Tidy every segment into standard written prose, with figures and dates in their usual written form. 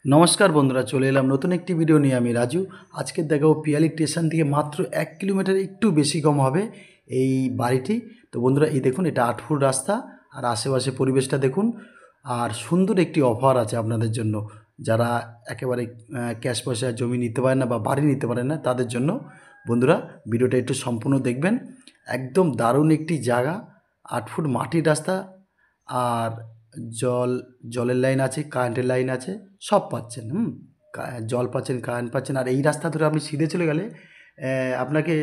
নমস্কার বন্ধুরা, চলে এলাম নতুন একটি ভিডিও নিয়ে। আমি রাজু। আজকে দেখাবো পিয়ালি স্টেশন থেকে মাত্র 1 কিলোমিটার একটু বেশি কম হবে এই বাড়িটি। তো বন্ধুরা, এই দেখুন, এটা 8 ফুট রাস্তা আর আশেপাশে পরিবেশটা দেখুন। আর সুন্দর একটি অফার আছে আপনাদের জন্য, যারা একেবারে ক্যাশ পয়সায় জমি নিতে পারেন না বা বাড়ি নিতে পারেন না, তাদের জন্য। বন্ধুরা, ভিডিওটা একটু সম্পূর্ণ দেখবেন। একদম দারুণ একটি জায়গা, 8 ফুট মাটির রাস্তা, আর জলের লাইন আছে, কারেন্টের লাইন আছে, সব পাচ্ছেন। জল পাচ্ছেন, কারেন্ট পাচ্ছেন। আর এই রাস্তা ধরে আপনি সিধে চলে গেলে আপনাকে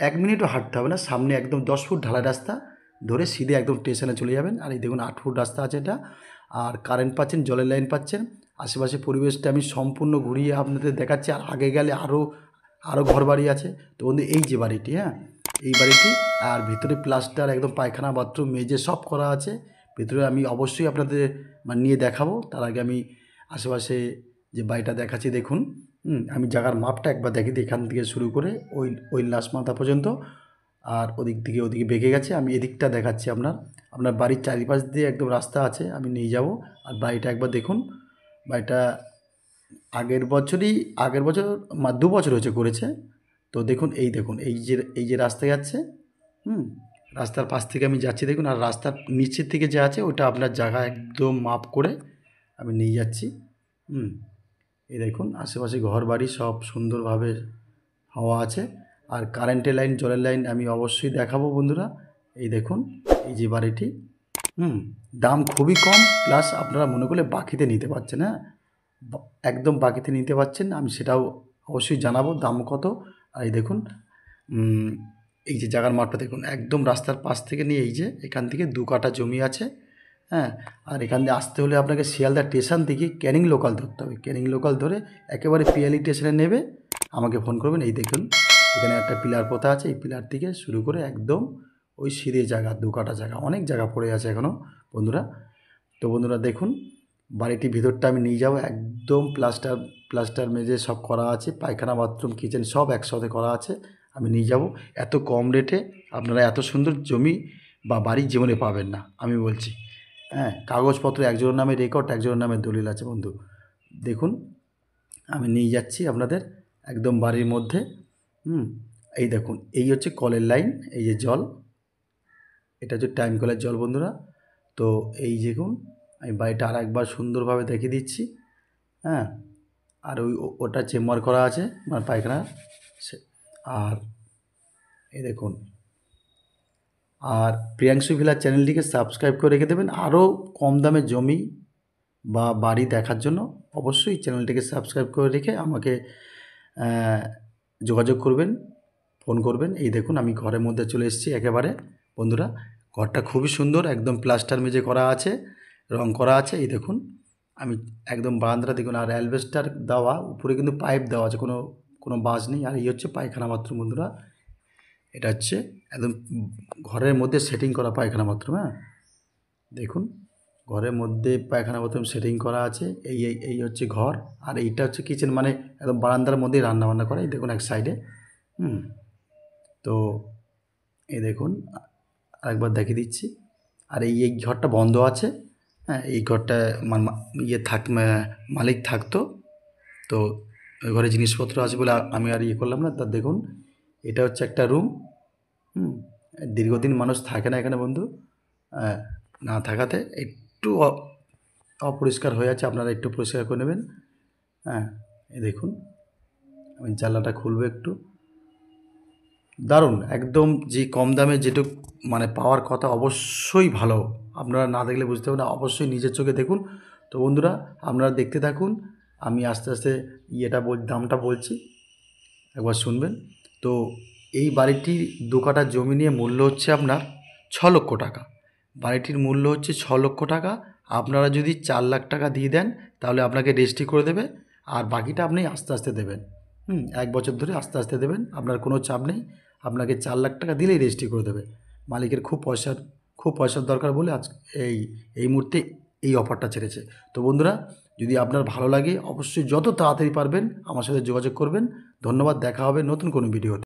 1 মিনিটও হাঁটতে হবে না। সামনে একদম 10 ফুট ঢালাই রাস্তা ধরে সিধে একদম স্টেশনে চলে যাবেন। আর এই দেখুন, 8 ফুট রাস্তা আছে এটা। আর কারেন্ট পাচ্ছেন, জলের লাইন পাচ্ছেন। আশেপাশে পরিবেশটা আমি সম্পূর্ণ ঘুরিয়ে আপনাদের দেখাচ্ছি। আর আগে গেলে আরও ঘরবাড়ি আছে। তো বন্ধু, এই যে বাড়িটি, এই বাড়িটি, আর ভিতরে প্লাস্টার, একদম পায়খানা, বাথরুম, মেঝে সব করা আছে। ভেতরে আমি অবশ্যই আপনাদের নিয়ে দেখাবো। তার আগে আমি আশেপাশে যে বাড়িটা দেখাচ্ছি দেখুন। আমি জায়গার মাপটা একবার দেখি দিই, এখান থেকে শুরু করে ওই লাস্ট মাথা পর্যন্ত। আর ওদিকে বেঁকে গেছে। আমি এদিকটা দেখাচ্ছি আপনার বাড়ির চারিপাশ দিয়ে একদম রাস্তা আছে, আমি নিয়ে যাব। আর বাড়িটা একবার দেখুন। বাড়িটা আগের বছর 2 বছর হয়েছে করেছে। তো দেখুন, এই যে রাস্তা যাচ্ছে, রাস্তার পাশ থেকে আমি যাচ্ছি দেখুন। আর রাস্তার নিচের থেকে যে আছে ওটা আপনার জায়গা একদম মাপ করে আমি নিয়ে যাচ্ছি। এই দেখুন, আশেপাশে ঘর বাড়ি সব সুন্দরভাবে হওয়া আছে। আর কারেন্টের লাইন, জলের লাইন আমি অবশ্যই দেখাবো বন্ধুরা। এই দেখুন, এই যে বাড়িটি, দাম খুবই কম, প্লাস আপনারা মনে করলে বাকিতে নিতে পারছেন। একদম বাকিতে নিতে পারছেন, আমি সেটাও অবশ্যই জানাবো দাম কত। আর এই দেখুন, এই যে জায়গার মাঠটা দেখুন, একদম রাস্তার পাশ থেকে নিয়ে এই যে এখান থেকে 2 কাঠা জমি আছে। আর এখান দিয়ে আসতে হলে আপনাকে শিয়ালদা স্টেশন থেকে ক্যানিং লোকাল ধরতে হবে। ক্যানিং লোকাল ধরে একেবারে পিয়ালি স্টেশনে নেবে, আমাকে ফোন করবেন। এই দেখুন, এখানে একটা পিলার পোতা আছে, এই পিলার থেকে শুরু করে একদম ওই সিঁড়ে জায়গা, 2 কাঠা জায়গা, অনেক জায়গা পড়ে আছে এখনও বন্ধুরা। তো বন্ধুরা দেখুন, বাড়িটির ভিতরটা আমি নিয়ে যাব। একদম প্লাস্টার মেঝে সব করা আছে, পায়খানা, বাথরুম, কিচেন সব একসাথে করা আছে। আমি নিয়ে যাব। এত কম রেটে আপনারা এত সুন্দর জমি বা বাড়ি জীবনে পাবেন না, আমি বলছি। কাগজপত্র একজনের নামে রেকর্ড, একজনের নামে দলিল আছে বন্ধু। দেখুন, আমি নিয়ে যাচ্ছি আপনাদের একদম বাড়ির মধ্যে। এই দেখুন, এই হচ্ছে কলের লাইন, এই যে জল, এটা হচ্ছে টাইম কলের জল বন্ধুরা। তো এই দেখুন, আমি বাড়িটা আর একবার সুন্দরভাবে দেখিয়ে দিচ্ছি। আর ওটা চেম্বার করা আছে আমার পায়খানা। আর এই দেখুন, আর প্রিয়াংশু ভিলার চ্যানেলটিকে সাবস্ক্রাইব করে রেখে দেবেন। আরও কম দামে জমি বা বাড়ি দেখার জন্য অবশ্যই চ্যানেলটিকে সাবস্ক্রাইব করে রেখে আমাকে যোগাযোগ করবেন, ফোন করবেন। এই দেখুন, আমি ঘরের মধ্যে চলে এসেছি একেবারে বন্ধুরা। ঘরটা খুবই সুন্দর, একদম প্লাস্টার মেঝে করা আছে, রং করা আছে। এই দেখুন, আমি একদম বারান্দাটা দেখুন। আর অ্যালবেস্টার দেওয়া, উপরে কিন্তু পাইপ দেওয়া আছে, কোনো বাস নেই। আর এই হচ্ছে পায়খানা বাথরুম বন্ধুরা। এটা হচ্ছে একদম ঘরের মধ্যে সেটিং করা পায়খানা বাথরুম। দেখুন, ঘরের মধ্যে পায়খানা বাথরুম সেটিং করা আছে। এই হচ্ছে ঘর। আর এইটা হচ্ছে কিচেন, মানে একদম বারান্দার মধ্যেই রান্নাবান্না করে। এই দেখুন এক সাইডে। তো এই দেখুন, আরেকবার দেখিয়ে দিচ্ছি। আর এই ঘরটা বন্ধ আছে। এই ঘরটা মালিক থাকতো। তো ওই ঘরে জিনিসপত্র আছে বলে আমি আর করলাম না। তা দেখুন, এটা হচ্ছে একটা রুম। দীর্ঘদিন মানুষ থাকে না এখানে বন্ধু। না থাকাতে একটু অপরিষ্কার হয়ে আছে, আপনারা একটু পরিষ্কার করে নেবেন। এই দেখুন, আমি জানলাটা খুলবো একটু। দারুণ, একদম যে কম দামে যেটুকু পাওয়ার কথা, অবশ্যই ভালো। আপনারা না দেখলে বুঝতে পারবেন না, অবশ্যই নিজের চোখে দেখুন। তো বন্ধুরা, আপনারা দেখতে থাকুন। আমি আস্তে আস্তে দামটা বলছি, একবার শুনবেন। তো এই বাড়িটির 2 কাঠা জমি নিয়ে মূল্য হচ্ছে আপনার 6 লক্ষ টাকা। বাড়িটির মূল্য হচ্ছে 6 লক্ষ টাকা। আপনারা যদি 4 লাখ টাকা দিয়ে দেন, তাহলে আপনাকে রেজিস্ট্রি করে দেবে। আর বাকিটা আপনি আস্তে আস্তে দেবেন। 1 বছর ধরে আস্তে আস্তে দেবেন, আপনার কোনো চাপ নেই। আপনাকে 4 লাখ টাকা দিলেই রেজিস্ট্রি করে দেবে। মালিকের খুব পয়সার দরকার বলে আজ এই মুহূর্তে এই অফারটা ছেড়েছে। তো বন্ধুরা, যদি আপনার ভালো লাগে, অবশ্যই যত তাড়াতাড়ি পারবেন আমার সাথে যোগাযোগ করবেন। ধন্যবাদ, দেখা হবে নতুন কোনো ভিডিওতে।